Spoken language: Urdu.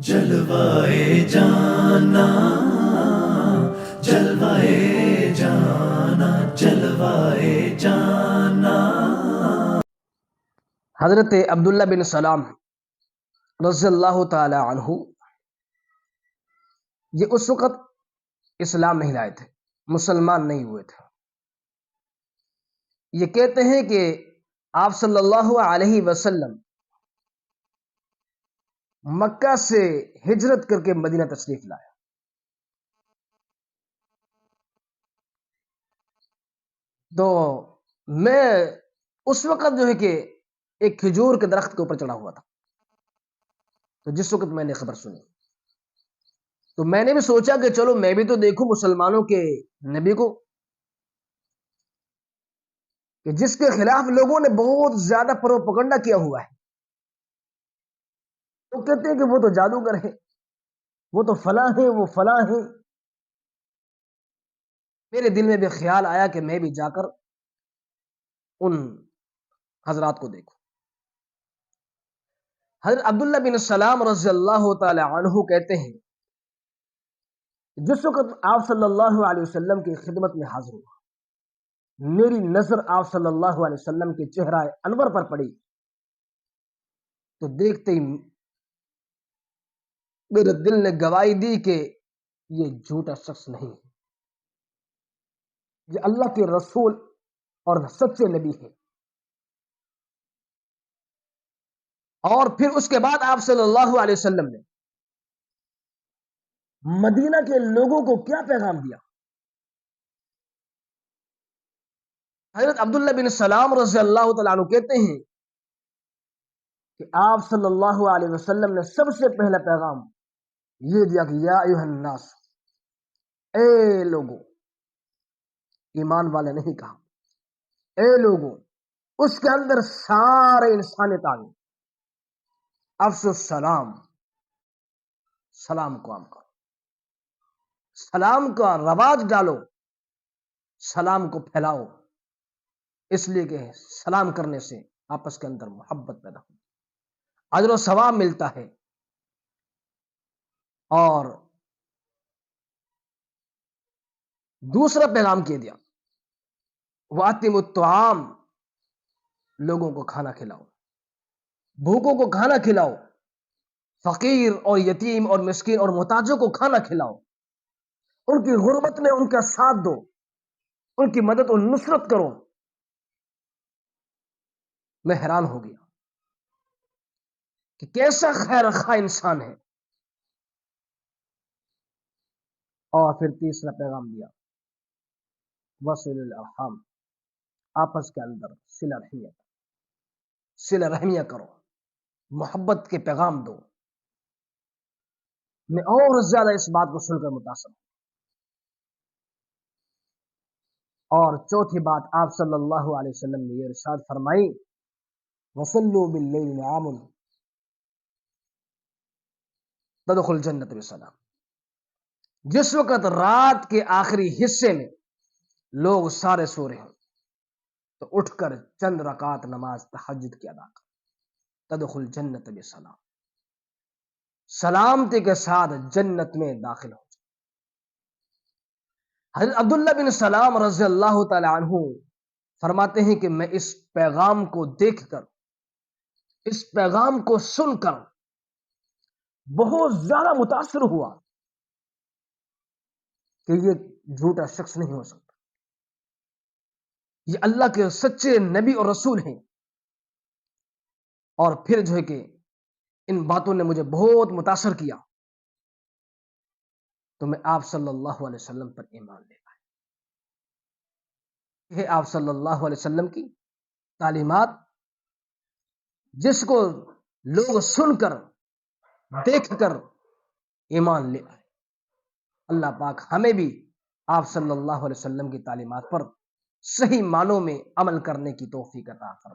جلوائے جانا، جلوائے جانا، جلوائے جانا۔ حضرت عبداللہ بن سلام رضی اللہ تعالی عنہ یہ اس وقت اسلام نہیں لائے تھے، مسلمان نہیں ہوئے تھے۔ یہ کہتے ہیں کہ آپ صلی اللہ علیہ وسلم مکہ سے ہجرت کر کے مدینہ تشریف لائے۔ تو میں اس وقت جو ہے کہ ایک کھجور کے درخت کے اوپر چڑھا ہوا تھا، تو جس وقت میں نے خبر سنی تو میں نے بھی سوچا کہ چلو میں بھی تو دیکھوں مسلمانوں کے نبی کو، کہ جس کے خلاف لوگوں نے بہت زیادہ پروپیگنڈا کیا ہوا ہے۔ وہ کہتے ہیں کہ وہ تو جادوگر ہے، وہ تو فلاں ہے، وہ فلاں ہے۔ میرے دل میں بھی خیال آیا کہ میں بھی جا کر ان حضرات کو دیکھوں۔ حضرت عبداللہ بن سلام رضی اللہ تعالی عنہ کہتے ہیں جس وقت آپ صلی اللہ علیہ وسلم کی خدمت میں حاضر ہوا، میری نظر آپ صلی اللہ علیہ وسلم کے چہرہ انور پر پڑی، تو دیکھتے ہی میرے دل نے گواہی دی کہ یہ جھوٹا شخص نہیں ہے، یہ اللہ کے رسول اور سچے نبی ہے۔ اور پھر اس کے بعد آپ صلی اللہ علیہ وسلم نے مدینہ کے لوگوں کو کیا پیغام دیا؟ حضرت عبداللہ بن سلام رضی اللہ تعالیٰ عنہ کہتے ہیں کہ آپ صلی اللہ علیہ وسلم نے سب سے پہلا پیغام یہ دیا کہ یا ایھا الناس، اے لوگوں، ایمان والے نہیں کہا، اے لوگوں، اس کے اندر سارے انسانیت آ گئی۔ افشوا السلام، سلام کو عام کرو، سلام کا رواج ڈالو، سلام کو پھیلاؤ، اس لیے کہ سلام کرنے سے آپس کے اندر محبت پیدا ہوتی، اجر و ثواب ملتا ہے۔ اور دوسرا پیغام کہہ دیا وَأَطِعِمُوا الطَّعَامَ، لوگوں کو کھانا کھلاؤ، بھوکوں کو کھانا کھلاؤ، فقیر اور یتیم اور مسکین اور محتاجوں کو کھانا کھلاؤ، ان کی غربت میں ان کا ساتھ دو، ان کی مدد اور نصرت کرو۔ میں حیران ہو گیا کہ کیسا خیر خواہ انسان ہے۔ اور پھر تیسرا پیغام دیا وصل الارحام، آپس کے اندر صلہ رحمیہ کرو، محبت کے پیغام دو۔ میں اور زیادہ اس بات کو سن کر متاثر ہوں۔ اور چوتھی بات آپ صلی اللہ علیہ وسلم نے یہ ارشاد فرمائی وصلوا باللیل نعام تدخل الجنت بسلام۔ جس وقت رات کے آخری حصے میں لوگ سارے سو رہے ہوں تو اٹھ کر چند رکعات نماز تہجد کی ادا کر، تدخل الجنت بسلام، سلامتی کے ساتھ جنت میں داخل ہو۔ حضرت عبداللہ بن سلام رضی اللہ تعالی عنہ فرماتے ہیں کہ میں اس پیغام کو دیکھ کر، اس پیغام کو سن کر بہت زیادہ متاثر ہوا کہ یہ جھوٹا شخص نہیں ہو سکتا، یہ اللہ کے سچے نبی اور رسول ہیں۔ اور پھر جو ہے کہ ان باتوں نے مجھے بہت متاثر کیا، تو میں آپ صلی اللہ علیہ وسلم پر ایمان لے آیا۔ یہ آپ صلی اللہ علیہ وسلم کی تعلیمات، جس کو لوگ سن کر دیکھ کر ایمان لے آئے۔ اللہ پاک ہمیں بھی آپ صلی اللہ علیہ وسلم کی تعلیمات پر صحیح معنوں میں عمل کرنے کی توفیق عطا فرمائے۔